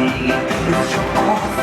It's awesome.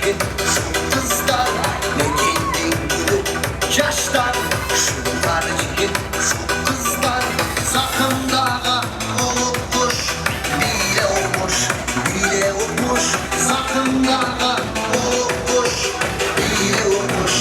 yigit şu kızlar ne kendin gülüp yaşlar şunlar yigit şu kızlar sakın dağa olmuş bile olmuş sakın dağa olmuş bile olmuş.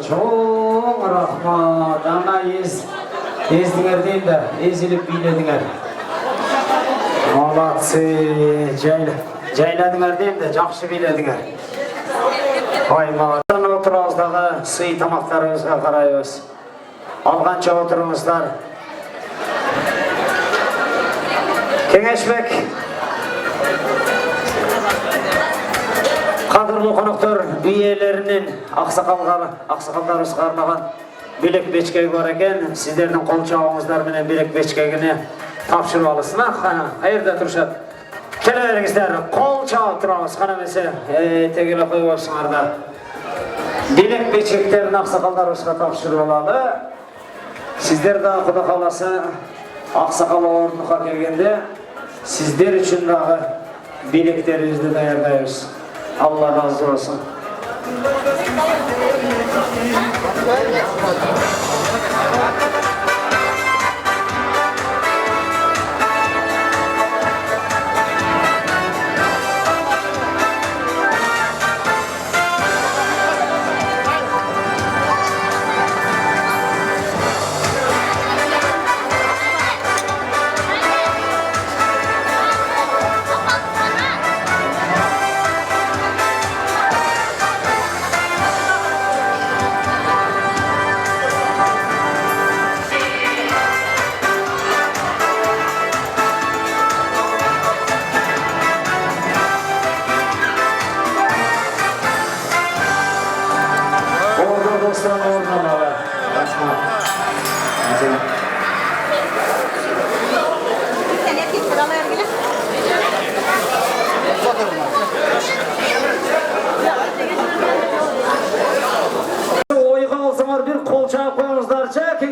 Çok rahmat, ana ezdiler değil de, ezilip bilediler. Malatsi, cayladınlar değil de, жақсы bilediler. Haymatın oturağızдағы sıy tamaklarımızға қарайыз. Alğança oturumuzlar. Kengешбек, qadırlı konuklar üyelerinin ақсақалдарымызға арнаған bilek beçkegi var eken, sizlerдің қол çağınızlarмен bilek beçkegini tapşırып alısın. Hayırda turşat. Keleberinizler, қол çağı turamız. Қанамесе, tegele koyu olsunlar da. Bilek beçeklerini ақсақалдарымызға tapşırып alalı. Sizler de Құда қаласы ақсақал орнына келгенде, sizler için dağı bileklerinizi dayardayız. Allah razı olsun.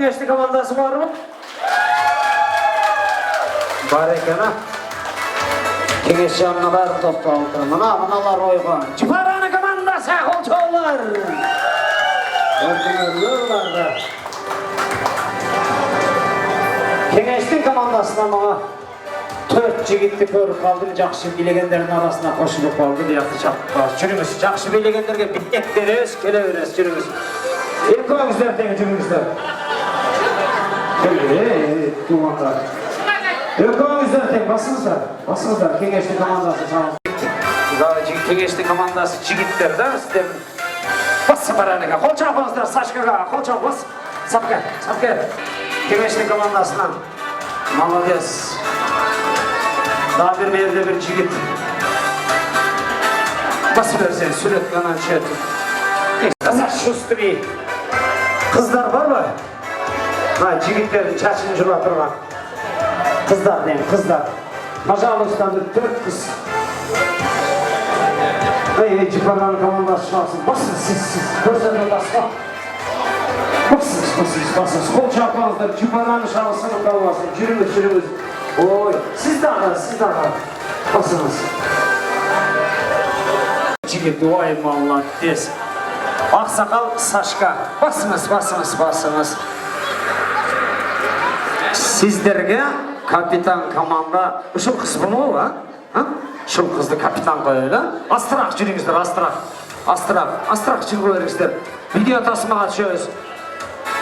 Kengeshli komandası var mı? Var ekan ha. Kengesh yanına bari to'xtaldi. Manalar oygan. Jiparani komandasi qo'lchoqlar. Yo'llarda. Kengeshli komandasidan mana 4 yigitni ko'rib qoldim. Yaxshi bilegenlerin arasına qo'shilib qoldi deyapti chaqqa. Yurimiz, yaxshi bilegenlerge bitmek beresiz, kelaverasiz, yurimiz. Eko'ngizlar teng yurimizdar. Tuğanlar. Eko'ngizlar teng basыңыздар. Kengeshli komandasi chaqirdi. Kengeshli komandasi jigitlerda sizlar bas saparaniga, qo'l chapingizlar, Sashkaga, qo'l chapingiz. Sapga. Kengeshli komandasidan молодец. Daha bir mevde bir jigit. Bas versen suret kanan çötü. Kızlar şustri. Kızlar var mı? Ha, jigitlerin çaçını jurlatırlar. Kızlar deyin, kızlar. Pожалуйста, 4 kız. Ey, Ciparların komandası şansın. Basın siz. Gözlerine basın. Basın. Kol çarpmanızda Ciparların şansını kalmasın. Yürümüz. Oy, siz de ara. Basınız. Jigit, oy mallar, tez. Aksakal, Saşka. Basınız. Sizlerge kapitan komanda, şu kız bu mu ha? Şu kızdı kapitan koyuyla. Astrak jürüngizler, astrak jürüngizler. Video tasmağa açıyoruz.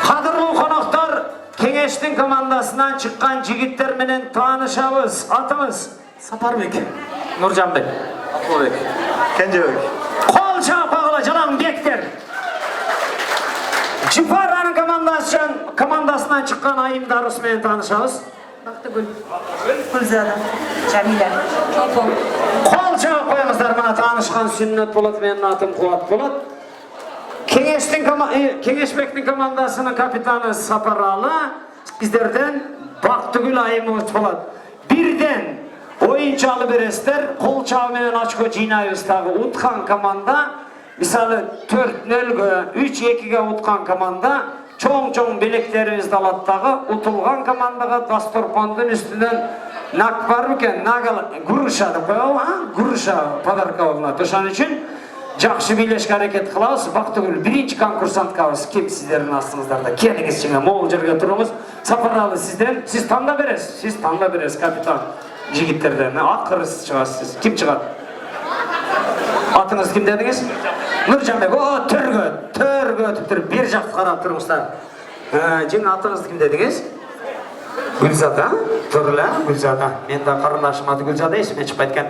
Kadırlı konaklar, Kengeshli komandasından çıkan jigitler menen tanışabız. Atımız. Saparbek. Nurcanbek. Akılbek. Kenjebek. Kol çapağıyla Canan Bekler. Cipara'nın komandasından çıkan Ayım Darus'la tanışabız. Baktagul, Gulzada, Jamila, Çolpon. Kol çapağımızlar bana tanışkan sünnet bulat, benim atım Kuvat bulat. Kengeşbek'in komandasının kapitanı Saparalı bizlerden Baktagul Ayım bulat. Birden oyuncalı berestler, kol çapağımın açko cinayüzdağı utkan komanda, misali 4-0'ga, 3-2'ga utkan komanda, çoğun bileklerimiz dalatdağı utulgan komandaga dasturpandın üstünden nak var mıken, guruşa da koyalım, guruşa padarka oluna. Dışan için жақсы bileşik hareket kılağız. Baktagul birinci konkursant kalız. Kim sizlerin aslınızlarda? Kendiniz için mol жерге turumuz. Saparalı sizden, siz tanda beresiz kapitan jigitlerden. Akırı siz çıgasınız. Kim çıgat? Atınız kim dediniz? Nurcanbek. O törgö ötüp bir жақты қарап тұрыңыздар. Жеңі атыңызды kim dediniz? Gülzada. Turla Gülzada. Men de qarındaşım adı Gülzada esime çıkıp etken.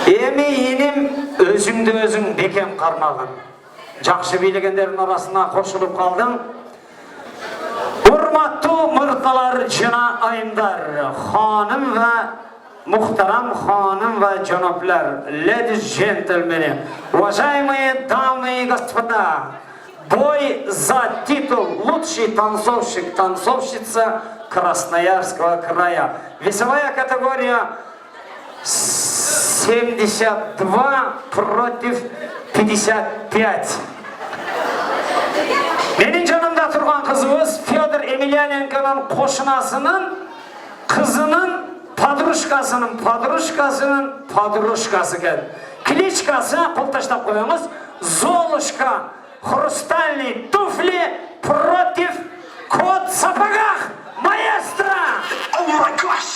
Emi inim özüm bekem qarmağın. Жақсы bilegenlerin arasına koşulup kaldım. Hurmatlı mırtalar jana ayımdar, hanım ve muhtaram hanım ve canaplar, ladies gentlemen, уважаемые дамы и господа, бой за титул лучший танцовщица Красноярского края. Весовая категория 72 против 55. Benim canımda turgan kızımız Fyodor Emelianenko'nun koşunasının kızının padruşkası gel. Klичкасы қолташтап koyuyoruz. Золушка, хрустальные туфли против кот в сапогах. Маэстро! Oh my gosh!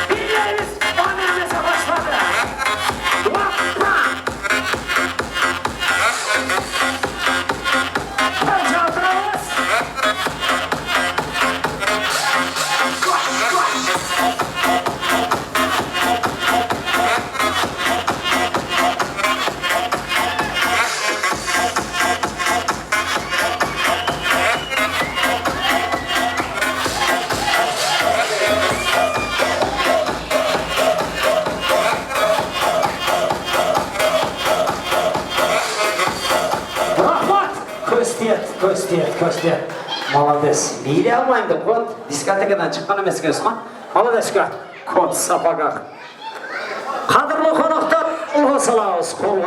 Билeriz oynamaya başladı. Hoppa! Çalcatırız. Köstiyet. Молодец. Бейлей алмайым деп қойды. Дискотекадан шыққан емес екенсің ма? Молодецка. Кот сапағақ. Қадірлі қонақтар, қолға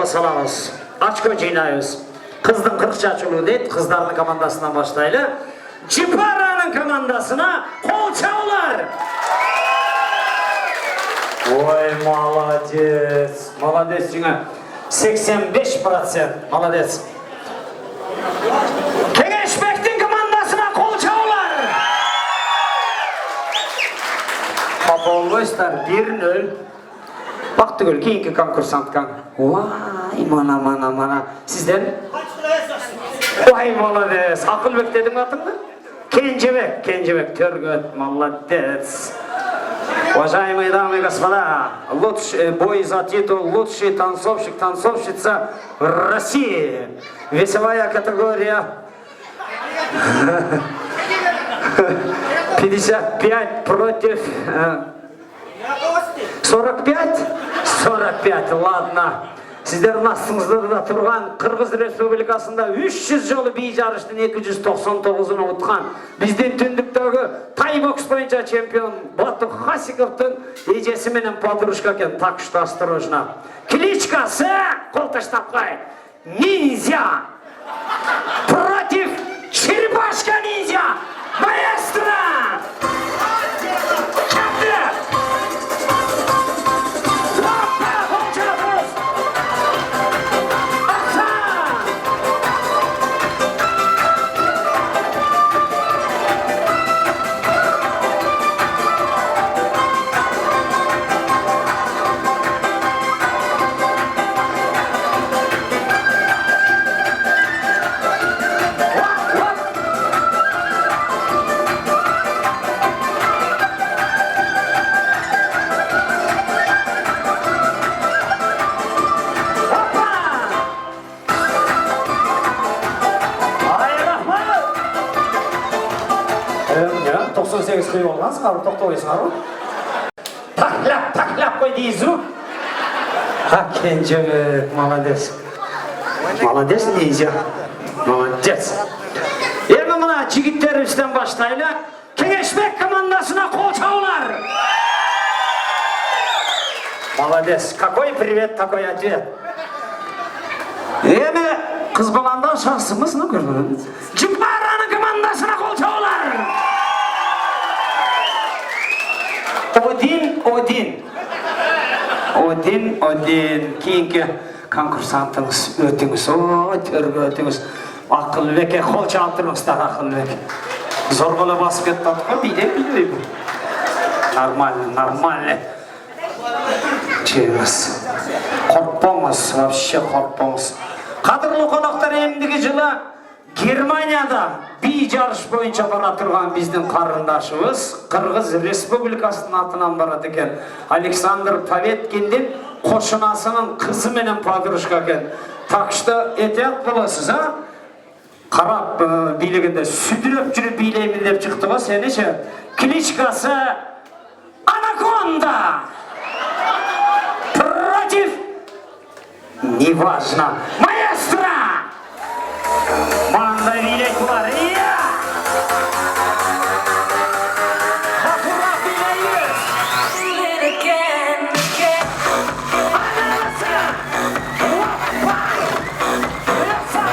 саламыз. Очко жинаймыз. Kızdım 40 çaçulu deydi. Kızların komandasından başlayla. Cipara'nın komandasına kol çağlar. Oy молодец. Молодец жеңе. 85%. Молодец. Кеңешбектің командасына қол чауылар. Папа олбайсыздар, 1-0. Бақ түгел кейінгі конкурсантқан. Ой, мана. Сізден? Ой, молодец. Ақылбек дедің атыңды? Кенжебек, Төргөт, молодец. Уважаемые дамы и господа, бой за титул лучший танцовщик, танцовщица России. Весовая категория 55 против 45? 45, ладно. Сіздердің астыңызда тұрған Қырғыз Республикасында 300 жолы би жарыштың 299-ын ұтқан бізден түндіктегі тай бокс бойынша чемпион Бату Хасиковтың ежесі менен подружка екен. Так что осторожно. Кличкасы қолташтапқай Ниндзя против Черепашка Ниндзя. Маэстро! Қой болғансыз, қару тоқтауайсыңар ғой? Тақлап қой дейсіз. Кенжебек, молодец. Молодец, Ниндзя. Молодец. Енді мына жігіттерімізден баштайлы. Кеңешбек командасына қол чаулар. Молодец. Какой привет, такой ответ. Енді қыз баланда шарсымыз, Джипараның командасына қол чаулар. Один. Кейінгі конкурсантыңыз өтіңіз. Төргі өтіңіз. Ақылбекке қол чалтырыңыздар, Ақылбек. Зорғылы басып кетті атқа, биле. Нормально. Чеміз. Қорқпаңыз, вообще қорқпаңыз. Қадірлі қонақтар, ендігі жылы Германияда би жарыш бойынша бара тұрған біздің қарындашымыз Қырғыз Республикасының атынан барады екен. Александр Паветкинден қошынасының қызы менен подружка екен. Так что етек боласыз, қарап билігінде сүдіріп жүріп билеймін деп шықты ғой, сені ше. Кличкасы Анаконда против неважно маэстро. Манда билет бар, iya! Хатура билейіз! Анасы! Опа! Раса!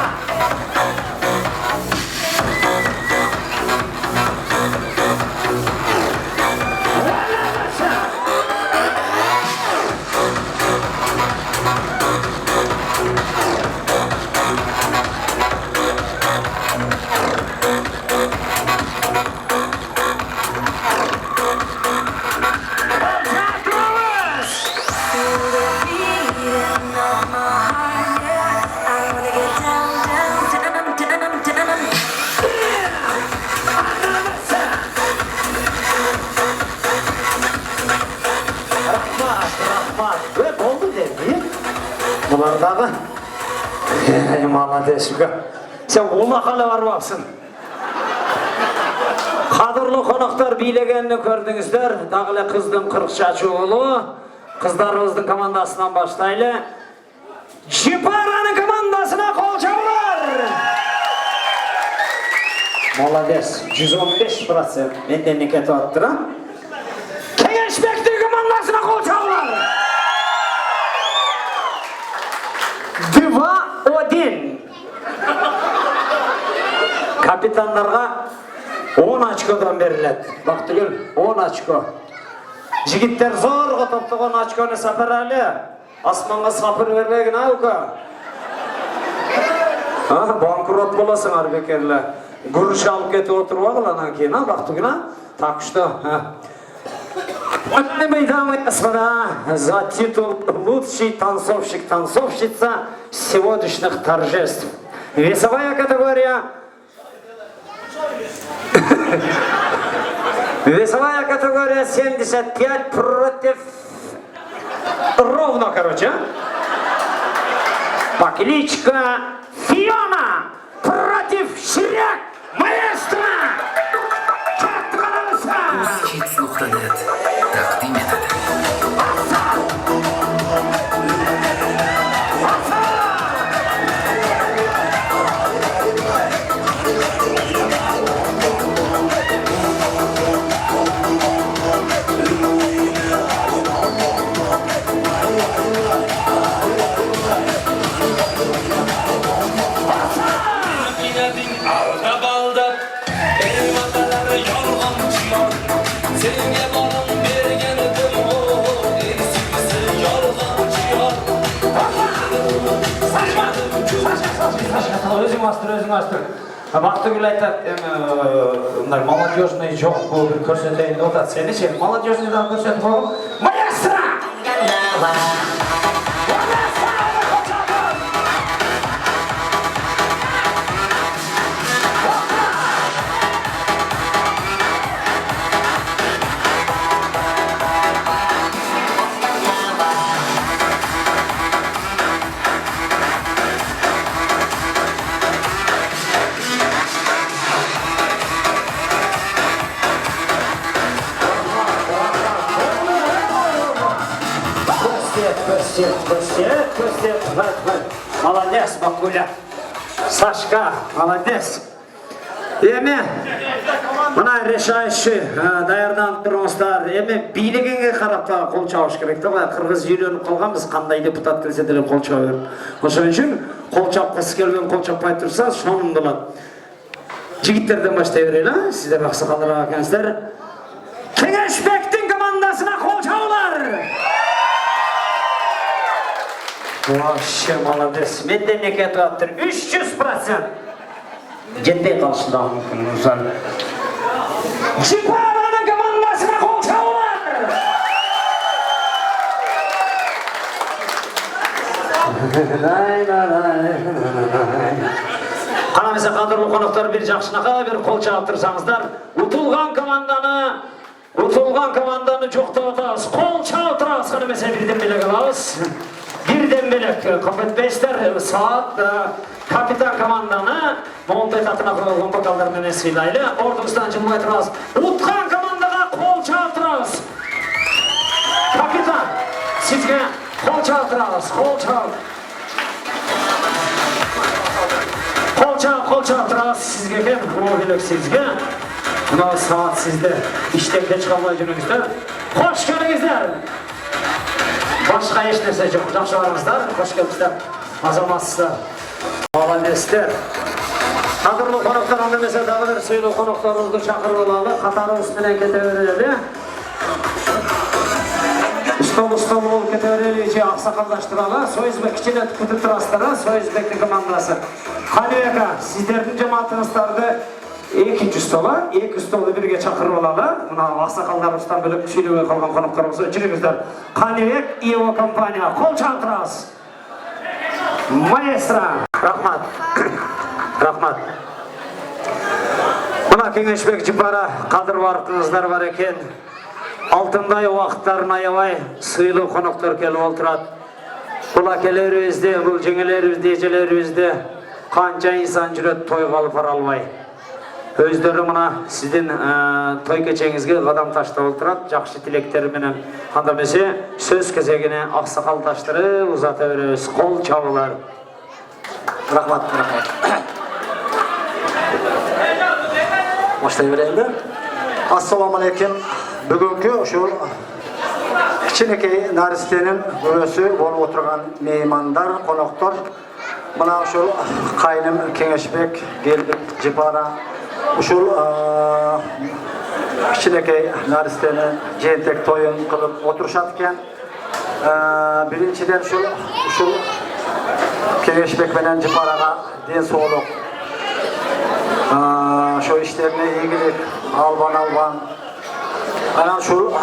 Бұлардағы молодец үгі. Сен ола қала барбапсың. Қадырлы қонақтар билегенini көрдіңіздер. Дағылы қыздың 40 шашы ұлы. Қыздарымыздың командасынан баштайлы. Джипараның командасына қол чаулар. Молодец. 115%. Менден некеті аттыра. Кеңешбектің командасына қол чаулар. 2-1. Капитандарға 10 очкодан беріледі. Бақтыгүл, 10 очко. Жігіттер зорға топтаған очконы сапар әлі. Асманға сапыр бермеген аука. Банкрот боласың арбекерлі. Гүріш алып кетіп отыру ағыланан кейін, Бақтыгүл, так что... Дамы и господа, за титул «Лучший танцовщик-танцовщица сегодняшних торжеств». Весовая категория... Весовая категория 75 против... Ровно, короче. Покличка Фиона против Шрек Маэстро. Hits.net taqdim etadi. Өзің астыр. Бақтыгүл айтады, молодежный жоқ бұл бір көрсетейін отады. Сені ше, молодежныйдан көрсетіп оғым. Маэстро! Көстеп. Молодец, Бакуля. Сашка, молодец. Еме, мына решающий даярданып тұрыңыздар. Еме, билігінге қарапта қол чабыш керек. Қырғыз үйленіп қалғанбыз, қандай депутат келсе де қол чаба беріп. Ошон үшін қол чапқысы келген қол чаппай тұрса, соның болады. Жігіттерден баштай берейлі, сіздер ақсақалдар екенсіздер. Кеңешбектің командасына қол чабылар. Вообще молодец. Менден неке туаттыр. 300%. Жетпей қалшыда мүмкін ұзан. Жипараның командасына қол чабылар. Қарамаса қадірлі қонақтар бір жақшынақа бір қол чабып тұрсаңыздар. Ұтылған команданы жоқтауытағыз. Қол чабып тұрағыз. Қарамаса бірден біле қалағыз. Birden belek kompetbeyster saat kapitan komandаны Монтай татына құрылған бокалдармен есейлайлы. Ордыңыздан жылмай тұрағыз. Ұтқан командаға қол чабып тұрағыз. Капитан, сізге қол чабып тұрағыз. Қол чабып тұрағыз. Сізге кем? О, сізге. Мынау сағат сізді іштен кеч қалмай жүріңіздер. Қош келіңіздер. Başka hiç neyse çok жақшыларыңыздар, қош келіпсіздер, азаматсыздар, молодецтер. Қадірлі қонақтар андамесе дағы бір сөйлі қонақтарымызды шақырып алады, қатары үстінен кете берелі. Ұстол болып кете берелі, ақсақалдаштыралы, Сойызбек кішелет күтіп тұрастыры, Сойызбектің командасы. Қалуека, сіздердің жамаатыңыздарды 2 столы бірге шақырып алалы. Мына ақсақалдарымыздан біліп сөйлеуге қалған қонақтарымызды жүріңіздер. Қалуек, ИО компания, қол чабып тұрасыз. Маэстро, рахмат. Мына Кеңешбек Жипара қадір барқыңыздар бар екен. Алтындай уақыттарын аябай сыйлы қонақтар келіп отырады. Бұл әкелерімізде, бұл жеңелерімізде, ежелерімізде қанша инсан жүреді той қалып аралмай. Өздері мұна сіздің той кечеңізге қадам таштап отырады, жақсы тілектеріменен. Қандамесе сөз кезегіне ақсақал таштыры ұзата береміз. Қол чабылар. Рахмат. Баштай берейін. Ассаламу алейкум. Бүгінгі ошол кичинекей наристенин өрөсү болуп отурган меймандар, коноктор Mına uşul Kayным Keŋeşbek geldik Jipara. Uşul kiçinekey naristeni jentek toyun kılıp oturuşat eken. Birinciden uşul Keŋeşbek menen Jiparaga den soğuluk. Şu işlerine ilgilik alban. Ana uşul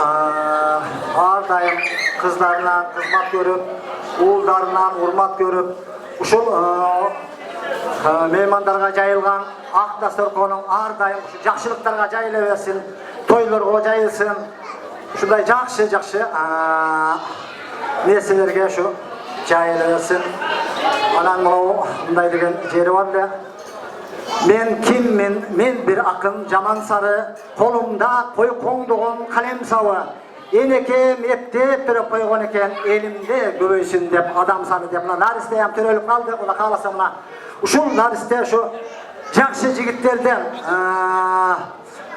har daim kızlarından hizmet görüp, uğullarından hurmat görüp, uşul mehmandarga jayılgan ak dastorkonun har daim jakşılıklarga jayıla bersin, toylarga jayılsın. Şunday jakşı nerselerge şu jayıla bersin. Anan mындай деген jeri var da. Men kimmin? Men bir akın jaman sarı, kolumda koy koңдугун kalem savı. Eneke mektep berip koygon eken, elimde göböysün dep, adam sarı dep. Nariste ham törölüp kaldı, ola kalasa mına. Uşul nariste şu jakşı jigitlerden,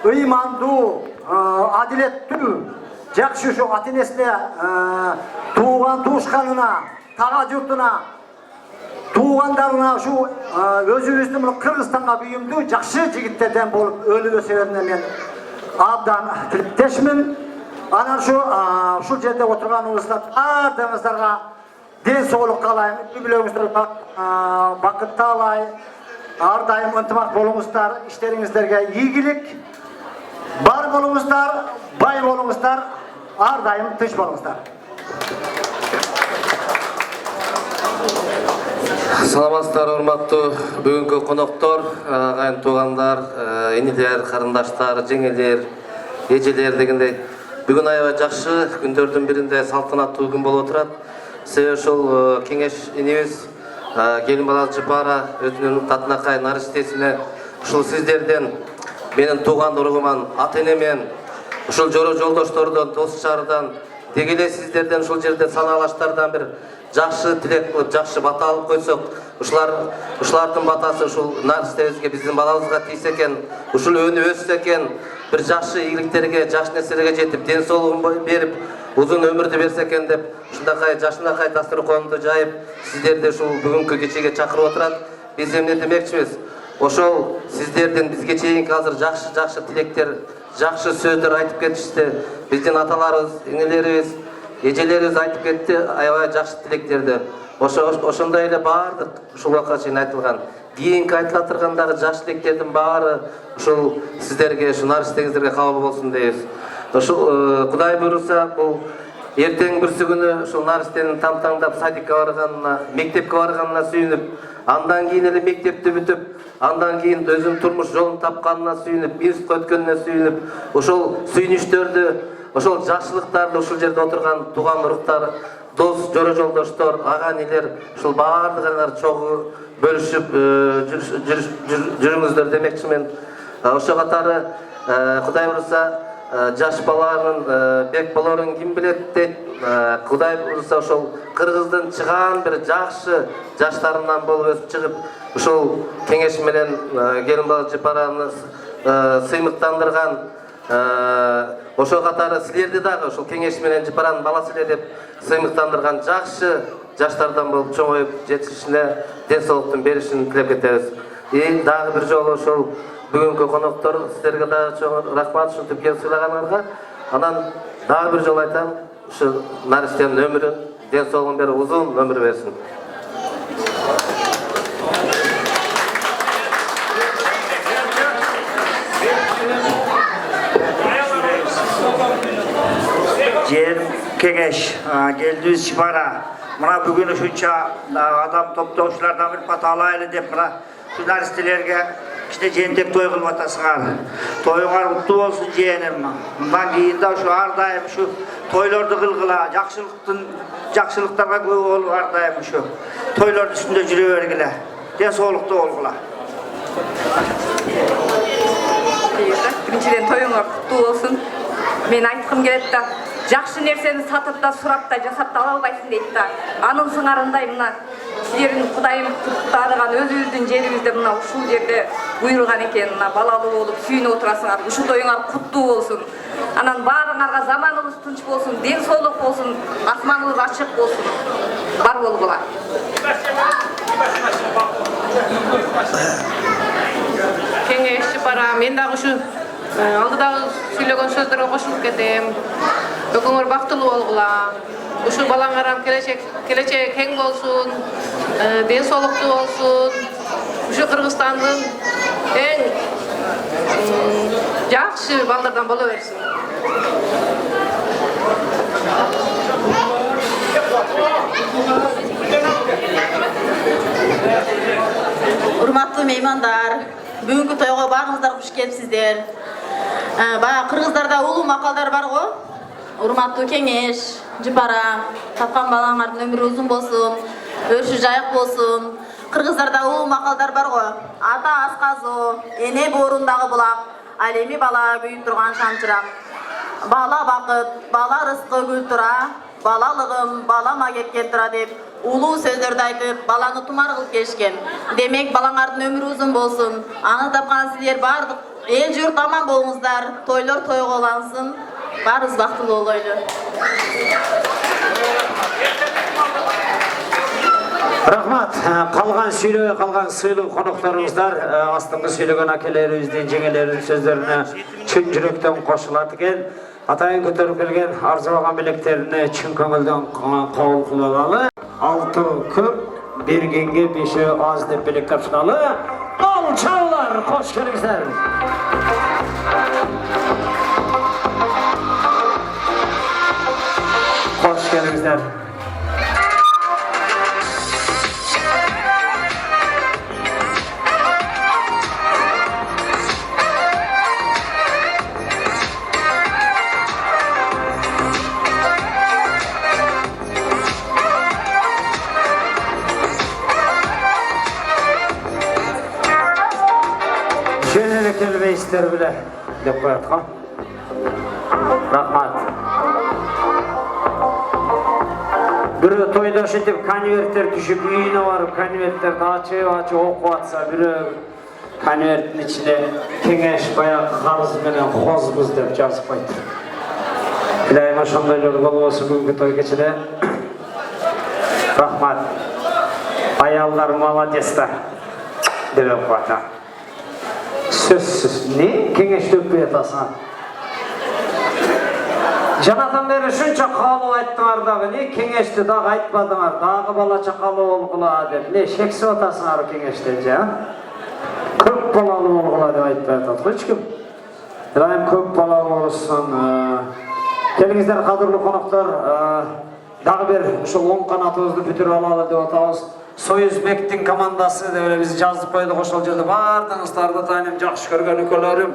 ыймандуу, адилеттүү, jakşı şu atinesine, tuğan tuğuşkanına, tağa jurtuna, tuğandarına şu özümüzdün Kırgızstan'a büyümdü, jakşı jigitlerden bolup ölübö sebebine men abdan tilipteşmin. Anan şu jerde oturganыбызda ardыңыздарга den соолук каалайм, үй-бүлөгүңүздөр бакытты алай. Ар дайым ынтымак болуңуздар, иштериңиздерге ийгилик, бар болуңуздар, бай болуңуздар, ар дайым тынч болуңуздар. Саламатсыздар, урматтуу бүгүнкү коноктор, агайын туугандар, энелер, карындаштар, жеңелер, эжелер дегендей. Бүгүн аябай жакшы күндөрдүн биринде салтанаттуу күн болуп отурат. Себеби ушул кеңеш энебиз келин бала Жипара өзүнүн татынакай наристесине ушул сиздерден, менин тууган уругуман, ата-энемен, ушул жоро жолдоштордон, дос чарыдан, деги эле сиздерден ушул жерде санаалаштардан бир жакшы тилек кылып, жакшы бата алып койсок, ушулардын батасы ушул наристебизге, биздин балабызга тийсе экен, ушул өнүп өссө экен, bir жакшы ийгиликтерге, жакшы нерселерге жетип, ден соолугун берип, узун өмүрдү берсе экен деп, ушундакай жашынакай дасторконду жайып, сиздерди ушул бүгүнкү кечеге чакырып отурат. Биз эмне демекчибиз? Ошол сиздердин бизге чейинки азыр жакшы тилектер, жакшы сөздөр айтып кетишти. Биздин аталарыбыз, энелерибиз, эжелерибиз айтып кетти аябай жакшы тилектерди. Ошондой эле баардык ушул убакка чейин айтылган, кийинки айтыла тургандагы жакшы тилектердин баары ушул сиздерге, ушул наристеңиздерге кабыл болсун дейбиз. Ушул Кудай буйруса, бул эртең бирси күнү ушул наристенин тамтаңдап садикке барганына, мектепке барганына сүйүнүп, андан кийин эле мектепти бүтүп, андан кийин өзүнүн турмуш жолун тапканына сүйүнүп, институтка өткөнүнө сүйүнүп, ошол сүйүнүчтөрдү, ошол жакшылыктарды ушул жерде отурган тууган уруктар, дос, жоро жолдоштор, ага энелер, ушул баардыгыңар чогуу бөлүшүп жүрүңүздөр демекчимин. Ошо катары Кудай буйруса жаш баланын бек болорун ким билет дейт. Кудай буйруса ошол Кыргыздын чыгаан бир жакшы жаштарынан болуп өсүп чыгып, ушул кеңеш менен келин бала Жипараны сыймыктандырган, ошол катары силерди дагы ушул кеңеш менен Жипаранын баласы эле деп сыймыктандырган жакшы жаштардан болуп чоңоюп жетишине ден соолуктун беришин тилеп кетебиз. Дагы бир жолу ошол бүгүнкү коноктор сиздерге дагы чоң рахмат ушинтип келип сыйлаганыңарга. Анан дагы бир жолу айтам, ушу наристенин өмүрүн, ден соолугун берип, узун өмүр берсин. Жер кеңеш келдибиз Жипара. Мына бүгүн ушунча адам топтоочулардан бир бата алайлы деп мына журналисттерге кичине жентек той кылып атасыңар. Тоюңар куттуу болсун жээним. Мындан кийин да ушу ар дайым ушу тойлорду кылгыла, жакшылыктарга көп болуп ар дайым ушу тойлордун үстүндө жүрө бергиле. Ден соолуктуу болгула. Биринчиден тоюңар куттуу болсун. Мен айткым келет да, жакшы нерсени сатып да, сурап да, жасап да ала албайсың дейт да. Анын сыңарындай мына силердин Кудайым куттарган өзүбүздүн жерибизде мына ушул жерде буйруган экен, мына балалуу болуп сүйүнүп отурасыңар. Ушул тоюңар куттуу болсун. Анан баарыңарга заманыбыз тынч болсун, ден соолук болсун, асманыбыз ачык болсун. Бар болгула. Кеңешчи бара, мен дагы ушу алдыдагы сүйлөгөн сөздөргө кошулуп кетем. Өкүңөр бактылуу болгула. Ушу балаңарам келечеги кең болсун, ден соолуктуу болсун. Ушу Кыргызстандын эң жакшы балдардан боло берсин. Урматтуу меймандар, бүгүнкү тойго баарыңыздар куш келипсиздер. Баягы кыргыздарда улуу макалдар бар го. Урматтуу кеңеш, жыпара, тапкан балаңардын өмүрү узун болсун, өрүшү жайык болсун. Кыргыздарда улуу макалдар бар го. Ата асказо, эне боорундагы булак, ал эми бала күйүп турган шамчырак. Бала бакыт, бала рызкы гүл тура, балалыгым балама кеткен тура деп улуу сөздөрдү айтып, баланы тумар кылып келишкен. Демек, балаңардын өмүрү узун болсун. Аны тапкан силер бардык эл журт аман болуңуздар, тойлор тойго улансын. Баарыбыз бактылуу болойлу. Рахмат. Калган сүйлөбөй калган сыйлуу конокторуңуздар астыңкы сүйлөгөн акелерибиздин, жеңелердин сөздөрүнө чын жүрөктөн кошулат экен. Атайын көтөрүп келген арзыбаган билектерине чын көңүлдөн кабыл кылалы. 6 көп, бергенге 5 аз деп билек тапшыралы. Алчаулар, кош келиңиздер. Кош келиңиздер. Kelmeysizler bile dep koyatkan. Rahmat. Biri toydaş etip konvertler düşüp uyuna varıp konvertlerdi açıp okup atsa biri konvertin içine kengeş bayağı karız menen hozbuz dep жазып koydu. İlahi ошондойлор болбосун бүгүнкү той кечиде. Rahmat. Ayallar молодецтер деп коyат. Сөзсіз. Не? Кеңеш төкпей атасың. Жанатан бері шынша қалу айттыңар дағы, не? Кеңешті дағы айтпадыңар, дағы бала чақалы олғыла деп. Не? Шексіп атасыңар кеңештен жа? Көп балалы олғыла деп айтпай атады. Қойчкім? Райым көп балалы олысын. Келіңіздер қадырлы қонақтар, дағы бір ұшыл оң қанатымызды бүтір алалы деп атауыз. Союзбектің командасы деп біз жазып қойдық ошол жерде бардыңыздарды тайным жақсы көрген үкөлөрүм.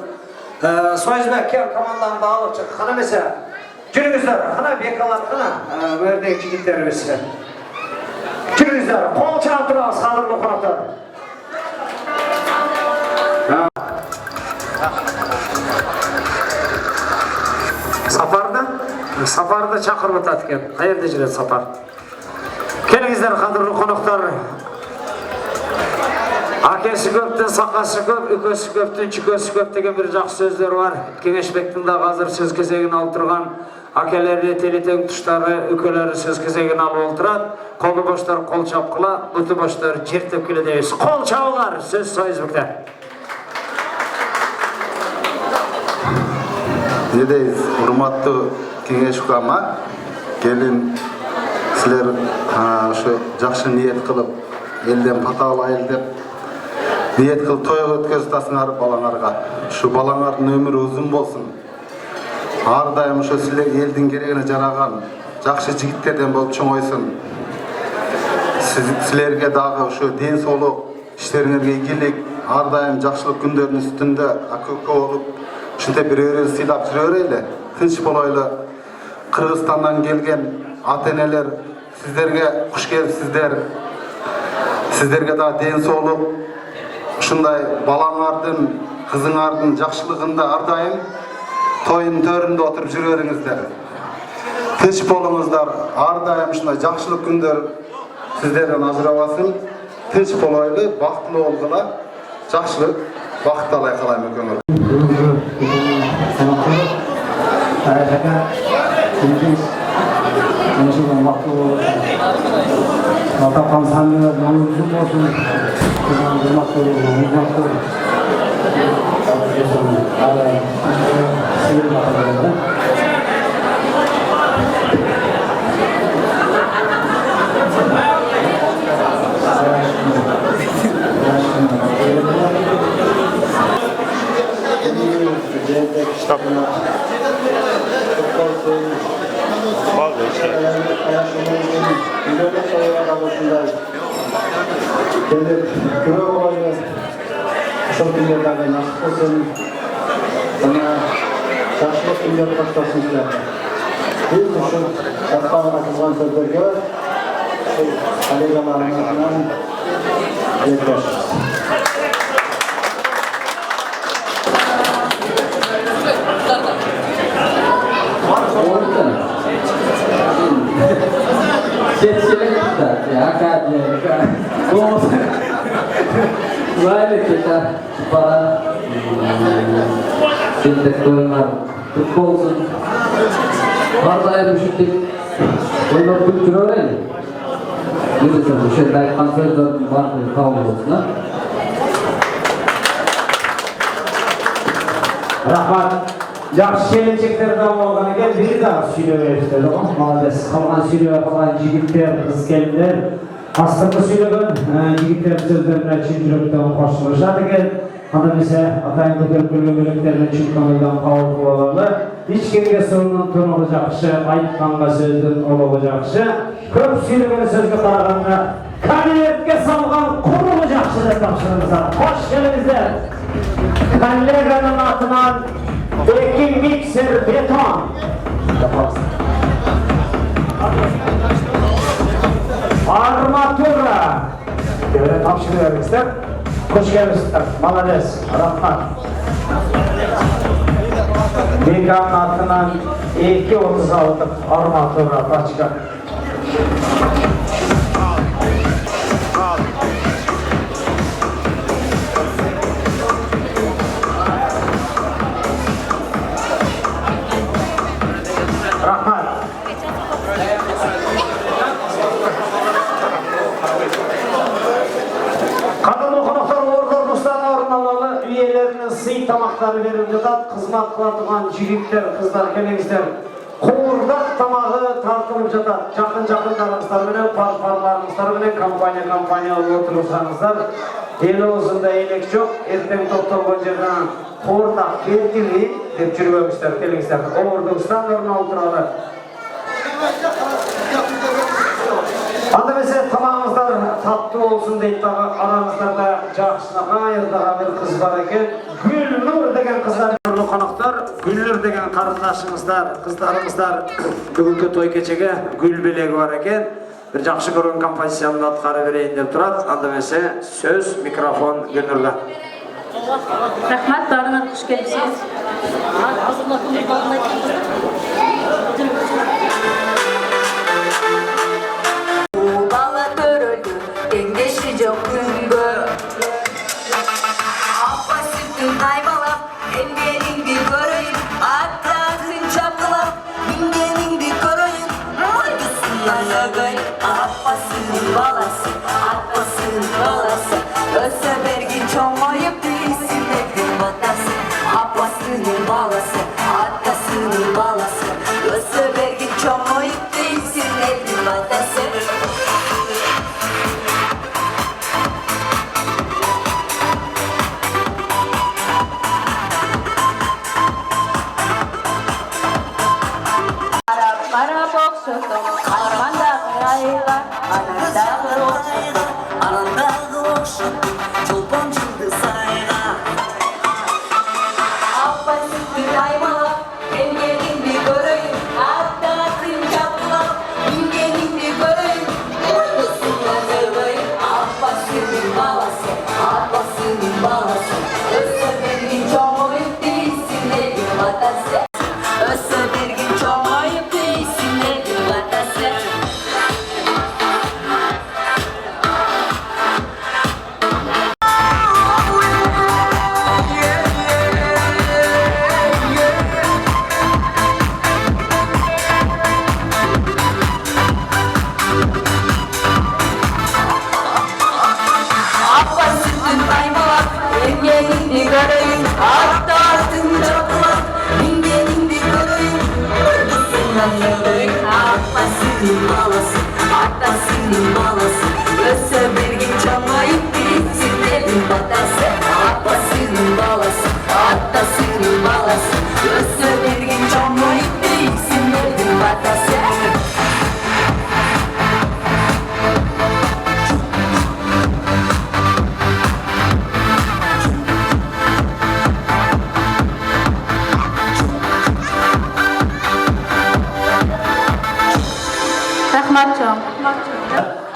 Союзбек кел команданы алып чык. Кана эмесе. Жүрүңүздөр. Кана бекалар кана. Өрдек жигиттерибиз. Жүрүңүздөр. Кол чаап турабыз, кадырлуу коноктор. Сапарды чакырып атат экен. Каерде жүрөт сапар? Келіңіздер қадырлы қонақтар. Акесі көптен сақасы көп, үкөсі көптен чүкөсі көп деген бір жақсы сөздер бар. Кеңешбектің да қазір сөз кезегін алып тұрған акелері, телетең тұштары, үкөлері сөз кезегін алып отырады. Қолы боштар қол чапқыла, бұты боштар жер тепкілі дейіз. Қол чаулар, сөз Союзбекте. Не дейіз, урматты кеңеш құлама, келін сілер жақшы ниет қылып, елден паталайыл деп, ниет қылып тойға өткөзтасыңар балаңарға. Шу балаңардың өмірі ұзын болсын. Ардайым шу сілер елдің керегіне жараған, жақшы жігіттерден болып чоңойсын. Сілерге дағы шу ден солық, іштеріңерге игілік, ардайым жақшылық күндердің үстінде акөкө олып, шынте бір өрел сыйлап жүре өрейлі. Тынш болойлы. Қырғызстаннан келген ата-енелер сіздерге құш келіпсіздер. Сіздерге да ден солық, шындай балаңардың, қызыңардың жақшылығында ардайым тойын төрінде отырып жүре өріңіздер. Тынш болыңыздар, ардайым шындай жақшылық күндер сіздерден ажырабасын. Тынш болойлы, бақытлы болғыла, жақшылық, бақытты алай қалаймын көңіл. Atakan sani uzun olsun. Intellektueller kutlu olsun. Vallahi düşündük. Oynar kültürü öğrenin. Birisi bu şeyler konserlerin varlığı kavga olsun. Rahmat. Yaxşı geleceklerden olğana gel biri daha söylememişler. Maalesef kalan söylüyor falan jigitler, kız gelinler. Aslında söylüyor jigitler sözlerine çimcilikten başlaşadı gel. Ana bize atayın bölümlüklerine çıkmadan kavuk olanlar. Hiç kimge sorunun ton olacakşı, ayıpkanға sözün olacakşı. Köp söylüyor sözge kararında kabinetke salgan kol olacakşı da tapşırımızlar. Hoş gelinizler. Kolleganın atından iki mikser beton. Armatura. Devlet tapşırıyorlar. Hoş gelmişler. Malades. Rahmat. Mekanın atından 2.36 armatura paçka. Rahmat. Kadın konuklar ordusundan orunalalı üyelerine sый tamakları verildi da kızmat kılatılan jigitler, kızlar kelengizler. Koğurdak tamağı tartılıp jatat. Jakın-jakınlarыңыздар менен, par-parlarыңыздар менен kampanya oturursanızlar. Eli ozunda eylek жоқ, ертең топтолгон жерден koğurdak belgili деп жүрбөңүздөр, келиңиздер. Ордуңуздан орун алып туралы. Anda mesela tamamımızda tatlı olsun deyip aramızda da жақшынаға ayırdağa bir kız var eken. Gülnur degen kızlar, konuklar, Gülnur degen karındaşımızlar, kızlarımızlar bugünkü toy keçege gül belegi var eken. Bir жақшы көрген композициямды атқарып берейін деп тұрады. Анда mesela söz, mikrofon Gülnur'da. Rahmat, barına hoş geldiniz. Bala töröldü, dengdeşi çok güngö. Appa sütün aymalap, engenin bir göreyim. Atlasın çapılap, bingenin bir göreyim. Oydusundan ögöy, appasının balası, appasının balası. Öse bergin çoğmayıp değilsin ekrin batası. Appasının balası, attasının balası. Öse bergin çoğmayıp değilsin ekrin batası. Para boksotom, armandağı aylar, anandağı okşatom. Anandağı okşatom, çolpan çıktı sayına. Appa sütü aymalap, engenin bir göreyim. Atlasın çapılap, bingenin bir göreyim. Oydusundan ögöy, appa sütün balası, atlasının balası. Öse bergin çoğmayıp değilsin nedir batası. Öse bergin çoğmayıp değilsin nedir batası. Abbas'ın balası, Abbas'ın balası. Öse bir gün çamayıp bitsin dedim batası. Abbas'ın balası, Abbas'ın balası. Öse bir gün çamayıp bitsin dedim batası.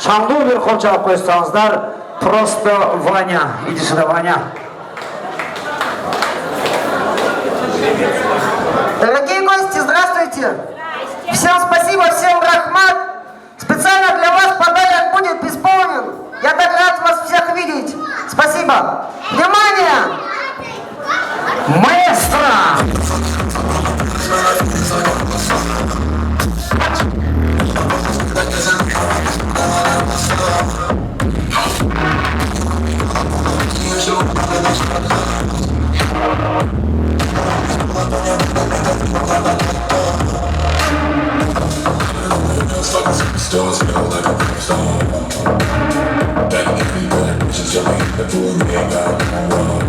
Шаңдуу bir қол жауып қойсаңыздар, просто Ваня, иди сюда, Ваня. Дорогие гости, здравствуйте! Всем спасибо, всем рахмат! Специально для вас подарок будет исполнен. Я так рад вас всех видеть. Спасибо! Внимание! Маэстро! Stars feel like a rock star. Back in the day, just jumping the pool and ain't got no wrong.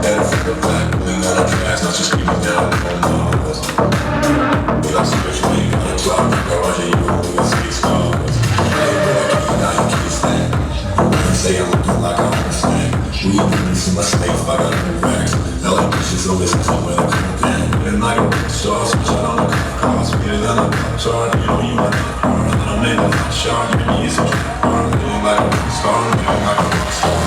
Head for the black, pulling on the gas, not just screaming down on Mars. We got some bitch wing on the top, garage and you with six stars. Hey, boy, now you can't stand. You say I'm looking like I'm a snake. We even see my snakes like I do racks. LA bitches always come when I come down. And I go stars, shut on the cars. We ain't gonna charge, you know you might not. I'm in a shot, you need some. Feeling like a rock star, feeling like a rock star.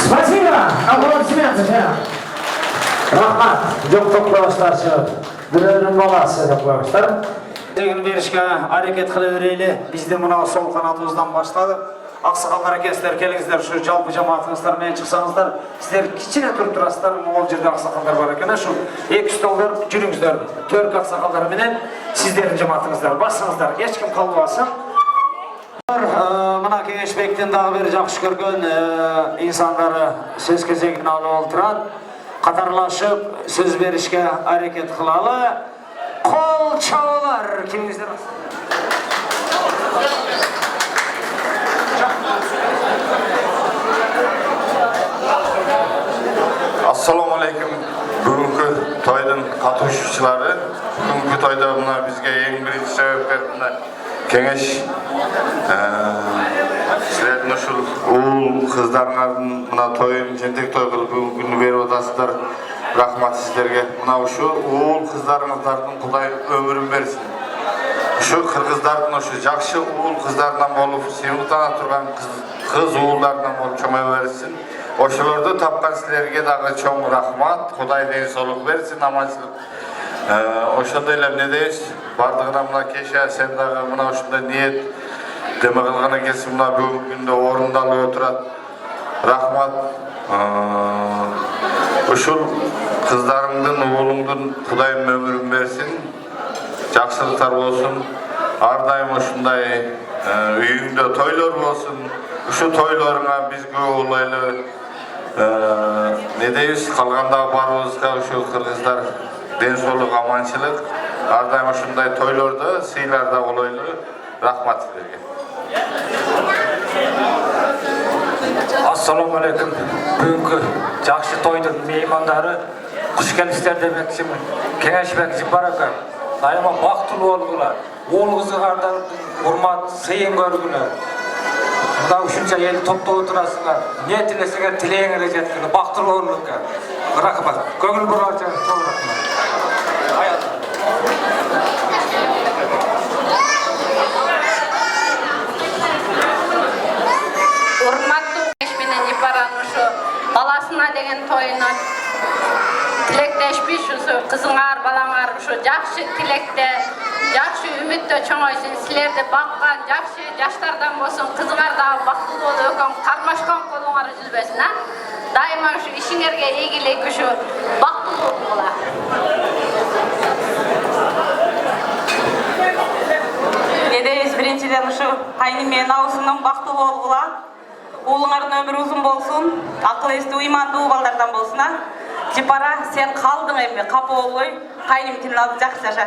Спасибо! Аплодисменты, да. Рахмат, жоқ тоқтауыстар шығып. Біреудің баласы деп қойыңыздар. Тегін берішке әрекет қылы берейлі. Бізде мынау сол қанатымыздан бастады. Ақсақалдар әкесіздер, келіңіздер, шу жалпы жамаатыңыздармен шықсаңыздар. Сіздер кішкене тұрып тұрасыздар, ол жерде ақсақалдар бар екен. Шу екі столдар жүріңіздер. Төрт ақсақалдарменен сіздердің жамаатыңыздар. Басыңыздар, ешкім қалмасын. Мына кеңешбектен дағы бері жақсы көрген инсандары сөз кезегін алып отырады. Қатарлашып сөз берішке әрекет қылалы. Қол чаулар, келіңіздер. Assalamu alaikum. Бүгінгі тойдың қатысушылары, бүгінгі тойда мына бізге ең бірінші себепкер мына кеңеш сіздердің ушул уул кыздарыңардын мына тойын жентек той кылып бүгүнкү күнү берип атасыздар. Рахмат сіздерге. Мына ушу уул кыздарыңыздардын Кудай өмүрүн берсин. Ушу кыргыздардын ушу жакшы уул кыздарынан болуп, сыймыктана турган кыз уулдарынан болуп чоңой берсин. Ошолорду тапкан силерге дагы чоң рахмат. Кудай ден соолук берсин, аманчылык. Ошондой эле эмне дейбиз? Бардыгына мына кеше сен дагы мына ушундай ниет деме кылган экенсиң, мына бүгүнкү күндө орундалып отурат. Рахмат. Ушул кыздарыңдын, уулуңдун Кудайым өмүрүн берсин. Жакшылыктар болсун. Ар дайым ушундай үйүңдө тойлор болсун. Ушу тойлоруңа биз көп улайлы не дейбиз, калгандагы барыбызга ушу кыргыздар ден соолук, аманчылык, ар дайым ушундай тойлордо, сыйларда улайлы. Рахмат силерге. Ассаламу алейкум. Бүгүнкү жакшы тойдун меймандары, куш келиңиздер демекчимин. Кеңешбек Жапар ака, дайыма бактылуу болгула. Уул кызыңардын урмат, сыйын көргүлө. Мына ушунча эл топтоп отурасыңар. Не тилесеңер тилеңер жеткиле бактылуу болулукка. Рахмат. Көңүл бурганча чоң рахмат. Урматтуу Кеңеш менен Жипаранын ушу баласына деген тоюна тилектешпиш ушу кызыңар, балаңар ушу жакшы тилекте, жакшы үмүттө чоңойсун, силерди баккан жакшы жаштардан болсун, кызыңар дагы бактылуу болуп өкөн кармашкан колуңар үзүлбөсүн, а? Дайыма ушу ишиңерге ийгилик, ушу бактылуу болгула. Не дейбиз, биринчиден ушу кайным менен абысымдын бактылуу болгула. Уулуңардын өмүрү узун болсун, акыл эстүү, ыймандуу балдардан болсун, а? Жипара, сен калдың эми, капа болбой, кайным тилин алып жакшы жаша.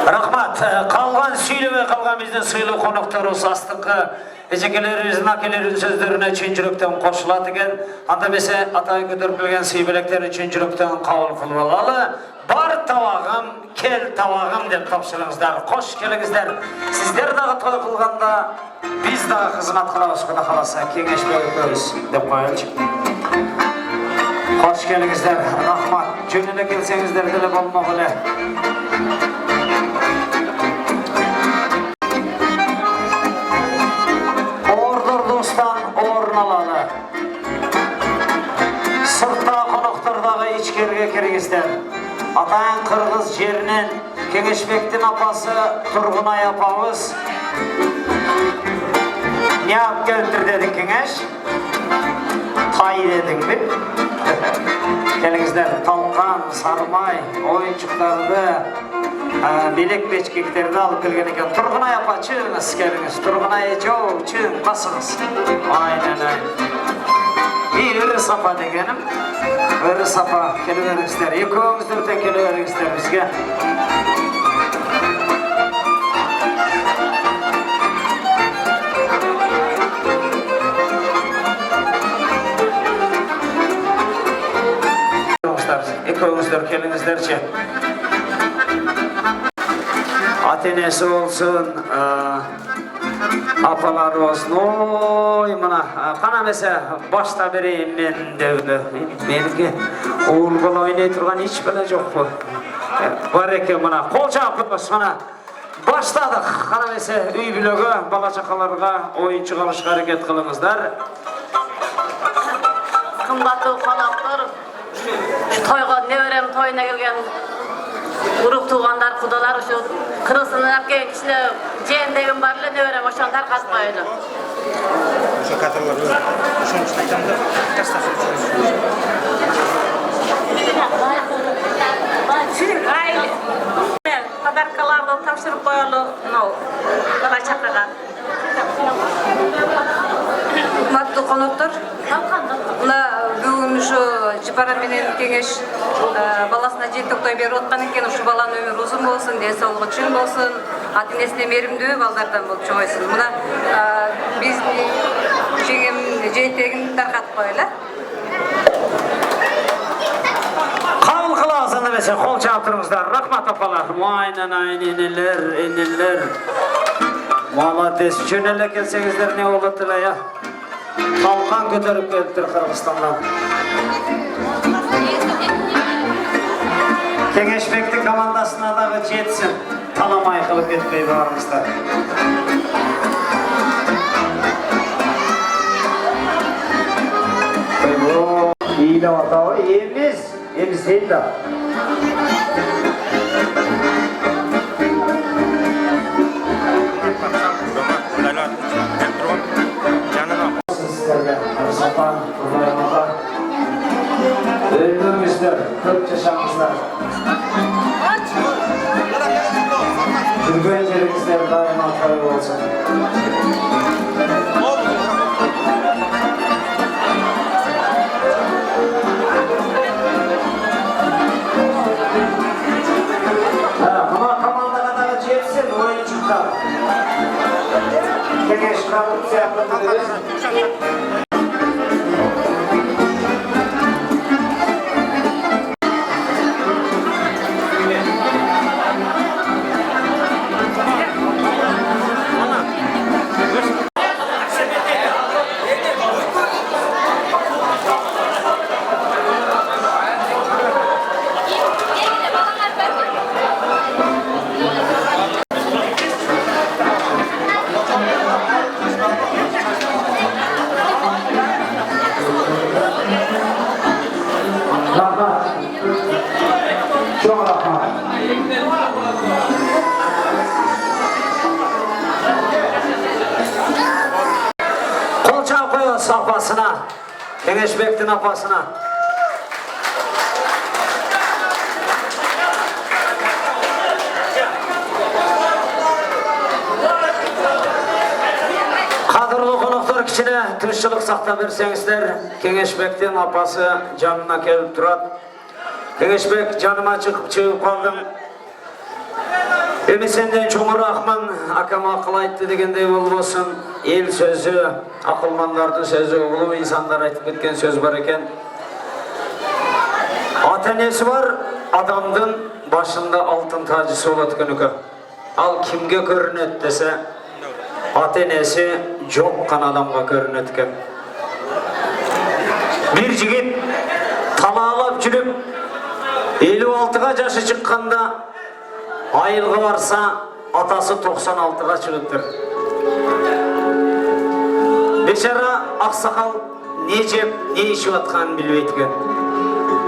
Рахмат. Калган сүйлөбөй калган биздин сыйлуу конокторубуз астыңкы эжекелерибиздин, акелерибиздин сөздөрүнө чын жүрөктөн кошулат экен. Анда эмесе атайын көтөрүп келген сый белектерин чын жүрөктөн кабыл кылып алалы. Бар табагым, кел табагым деп тапшырыңыздар. Кош келиңиздер. Сиздер дагы той кылганда биз дагы кызмат кылабыз, Кудай кааласа, кеңешпей өкөбүз деп коелучу. Кош келиңиздер. Рахмат. Жөн эле келсеңиздер деле болмок эле. Сыртта коноктордагы ичкерге киргиздер. Атайын кыргыз жеринен Кеңешбектин апасы Тургунай апабыз не алып келиптир дедиң Кеңеш? Тай дедиңби? Келиңиздер, талкан, сармай, оюнчуктарды, белек бечкектерди алып келген экен. Тургунай апа, чыгыңыз, келиңиз. Тургунай жоо, чыгың, басыңыз. Айнен. Ыры сапа дегеним. Ыры сапа келе бериңиздер. Экөөңүздөр тең келе бериңиздер бизге. Экөөңүздөр келиңиздерчи. Ата-энеси болсун, апаларыбыз, ой, мына, кана эмесе башта берейин мен деби. Меники уул бала ойной турган эч бала жокпу? Бар экен, мына, кол чаап коебуз, мына. Баштадык, кана эмесе үй бүлөгө, бала чакаларга оюнчу кылышка аракет кылыңыздар. Кымбаттуу коноктор, тойго неберем тоюна келген урук туугандар, кудалар ушу кыргызстандан алып келген кичине жээн бар эле, неберем ошону таркатып коелу. Ошо кадрлар ошончун айтам да, подаркаларды тапшырып коелу, бала чакага. Урматтуу коноктор, мына бүгүн ушу Жипара менен Кеңеш баласына жыйынтык той берип аткан экен. Ушу баланын өмүрү узун болсун, ден соолугу чың болсун, ата-энесине меримдүү балдардан болуп чоңойсун. Мына биздин жеңем жыйынтыгын таркатып коелу. Кабыл кылабыз, анда эмесе кол чаап туруңуздар. Рахмат апалар. Айнен энелер. Молодец. Жөн эле келсеңиздер не болот эле, я. Талкан көтөрүп келиптир Кыргызстандан. Кеңешбектин командасына дагы жетсин. Таламай кылып кетпей барыңыздар. İyile atavı evimiz değil de. Öldürmüşler, 40 yaşamışlar. Türkmen yerimizler daima kayıp olsun. Ama komandana da geçsin oyuncular. Keneş kalıp yapılır. Çok rahmat. Kol çal koyuyoruz apasına. Kengeşbek'tin apasına. Kadırlı konuklar kişine tırışçılık sakta versengizler, Kengeşbek'tin apası canına kelip durat. Kengeşbek canıma çıkıp kaldım. Emi senden çoğu rahman akama akıl aytты degендей болбосун. El sözü, akılmanlardın sözü, ulu insanlar aytıp ketken söz var eken. Ata-enesi var, adamdın başında altın tacısı olatken ökö. Al kimge görünöt dese, ata-enesi jokkan adamga görünöt eken. Bir jigit talaalap жүрүp 56-ga jaşı çıkkanda ayılgı varsa atası 96'ga çıkıptır. Beşara aksakal ne jep, ne işip atkanын bilbeyt eken.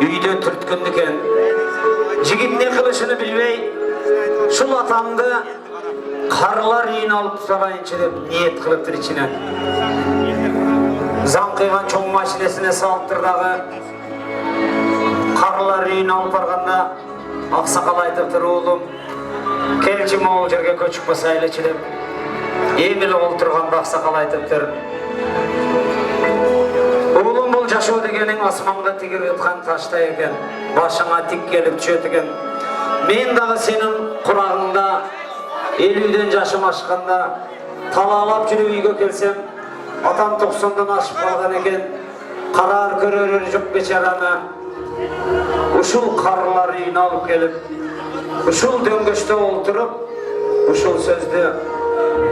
Үйдө түрткүндү экен. Жигит не кылышын билбей, шул атамды карылар үйүнө алып турайынчы деп ниет кылыптыр ичинен. Зам кыйган чоң машинесине салыптыр дагы. Карылар үйүнө алып барганда аксакал айтыптыр, уулум, келчи могул жерге көчүп басайлычы деп. Эмил олтурганда аксакал айтыптыр, уулум, бул жашоо дегениң асманга тигип жаткан таштай экен, башыңа тик келип түшөт экен. Мен дагы сенин курагыңда 50-ден жашым ашканда талаалап жүрүп үйгө келсем, атам 90-дан ашып калган экен. Карар көрөрү жок бечараны. Ушул карылар үйүнө алып келип, ушул дөңгөчтө олтуруп, ушул сөздү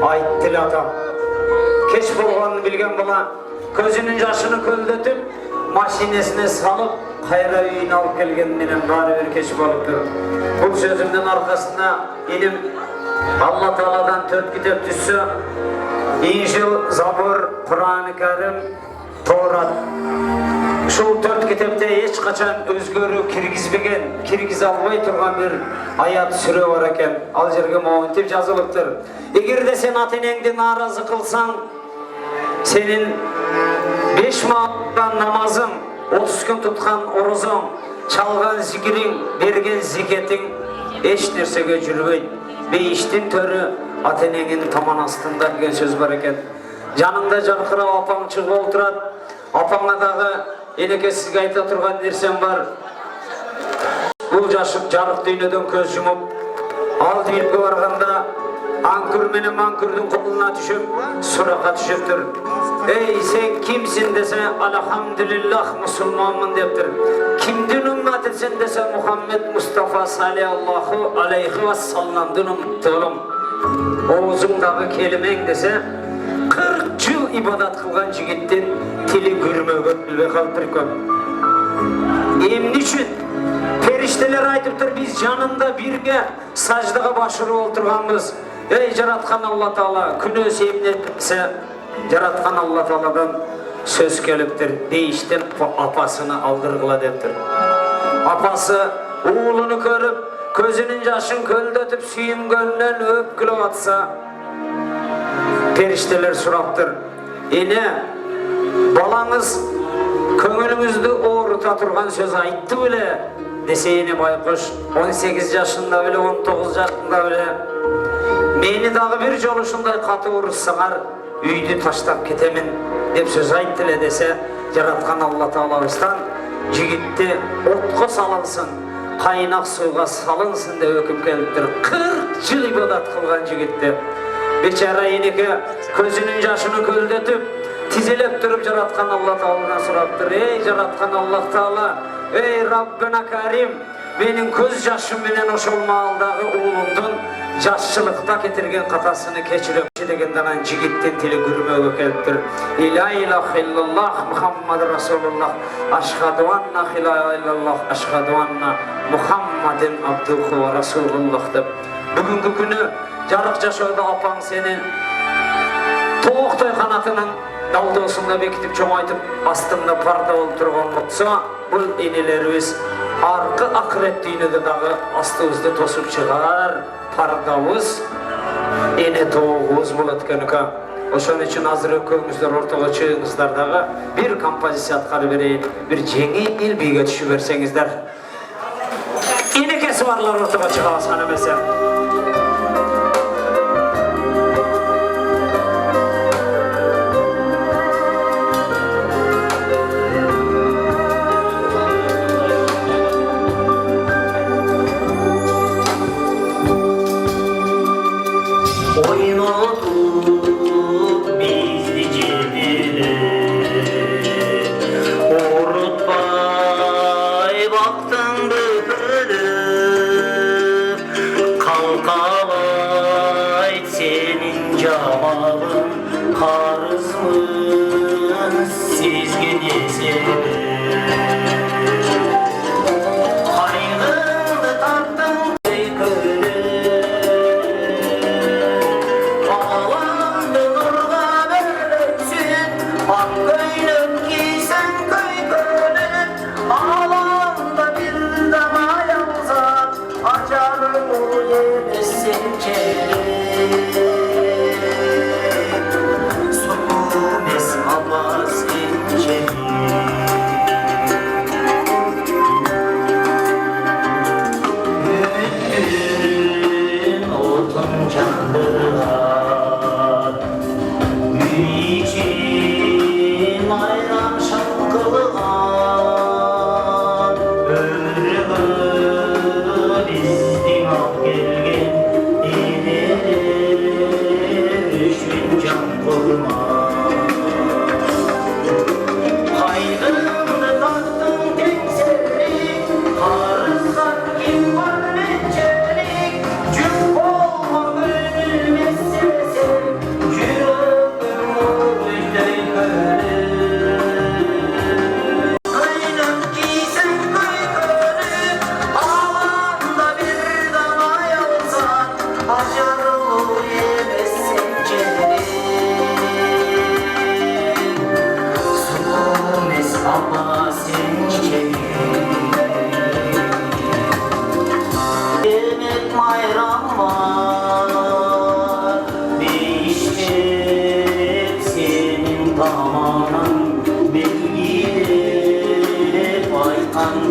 айттыл атам. Кеч болгонун билген бала көзүнүн жашын көлдөтүп, машинесине салып, кайра үйүнө алып келген менен баары бир кеч болуптур. Бул сөзүмдүн аркасында элим Алла Тааладан 4 китеп түссө, Инжил, Забур, Кур'ан-ы Карим, Торат. Ушул 4 китепте эч качан өзгөрүү киргизе албай турган бир аят сүрө бар экен. Ал жерге моунтип жазылыптыр. Эгерде сен ата-энеңди нааразы кылсаң, senin 5 mağdan namazın, 30 gün tutkan oruzun, çalgan zikirin, bergen ziketin eş nersege жүрбөйт. Beyiştin törü ata-enеңin taman astında degan söz var eken. Janında jarkırap apaң чыгып олтурат. Apaңa dagы энеке сизге айта турган нерсем бар. Бул жашып жарык дүйнөдөн көз жумуп, ал дүйнөгө барганда Ankür менен Mankürдүн колуна түшүп, суракка түшөптүр. Ey sen kimsin dese, alhamdulillah musulmanmın deптир. Kimdin ümmetsin dese, Muhammed Mustafa sallallahu aleyhi ve sellem'din ümmettim. Oğuzundagı kelimeň dese, 40 jıl ibadat kılgan jigittin tili gürmögö bilbey kalıptır köp. Emni üçün? Perişteler aytıptır, biz janında birge sajdaga başırıp olturganбыз. Ey jaratkan Allah Taala, күнөөс эмнесе jaratkan Allah Taala'dan söz keliptir. Deyişten apasını aldırgıla deptir. Apası oğlunu körüp, közünün yaşın köldötüp, suyungönden öpkülüp atsa, perişteler suraptır. Ene, balаңыз көңүлүңүздү оорута турган söz aytты bile dese ene baykuş 18 yaşında bile 19 yaşında bile meni dagı bir jol ушундай каты урушсаңар үйдү таштап кетемин деп сөз айттыле десе, жараткан Алла Таалабыздан жигитти отко салынсын, кайнак суга салынсын деп өкүп келиптир. 40 жыл ибадат кылган жигитти бечара энеке көзүнүн жашын көлдөтүп, тизелеп туруп жараткан Алла Тааладан сураптыр. Ey жараткан Алла Таала, ey Rabbina Karim, менин көз жашым менен ошол маалдагы уулумдун жашчылыкта кетирген катасыны кечирөпчү дегенден жигиттин тили күрмөөгө келиптир. Ила илаха иллаллах Мухаммад Расулуллах, ашхаду анна илаха иллаллах, ашхаду анна Muhammadin abduhu ve Rasulullah деп. Бүгүнкү күнү жарык жашоодо апаң сени тооктой канатынын далдоосунда бекитип чоңойтуп астында парда болуп турган болсо, бул энелерибиз arqı ahiret dünyada dağı astığızda tosup çıgar pardavuz ene toğuz bulat kanıka. Oşun için hazır öküңüzдөр ortaga чыгыңыздар bir kompozisiya atkары bereyim, bir жеңил бийге түшүп берсеңиздер. Энекеси барлар ortaga чыгабыз кана эмесе.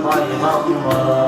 Bayram var.